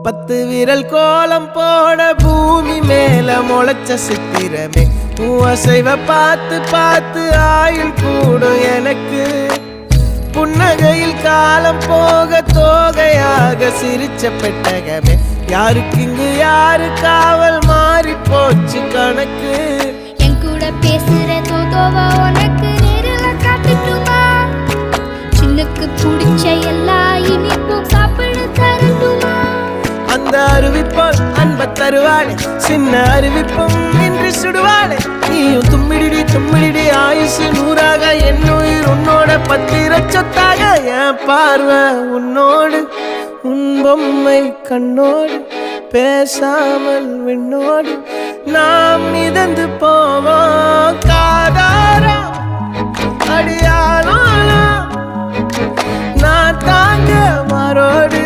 10 விரல் கோலம் போட பூமி மேல முளைச்ச சித்திரமே அசைவ பார்த்து பார்த்து ஆயுள் கூடும் எனக்கு புன்னகையில் காலம் போக தோகையாக சிரிச்ச பெட்டகமே யாருக்கு இங்கு யாரு காவல் மாறி போச்சு கணக்கு என் கூட பேசுற தோதோவா உனக்கு நேரில் காட்டுட்டுமா சின்னுக்கு பிடிச்ச எல்லா இனிப்பும் சாப்பிட தரட்டுமா அந்த அறிவிப்பால் அன்ப தருவாளே சின்ன அறிவிப்பும் இன்று சுடுவாளே நீயும் தும்மிடி தும்மிடி ஆயுசு 100ஆக என் உயிர் உன்னோட 10 சொத்தாக என் பார்வை உன்னோடு உன் பொம்மை கண்ணோடு பேசாமல் விண்ணோடு நாம் மிதந்து போவோம் காதாரா அடியாளோ நான் தாங்க மாறோடு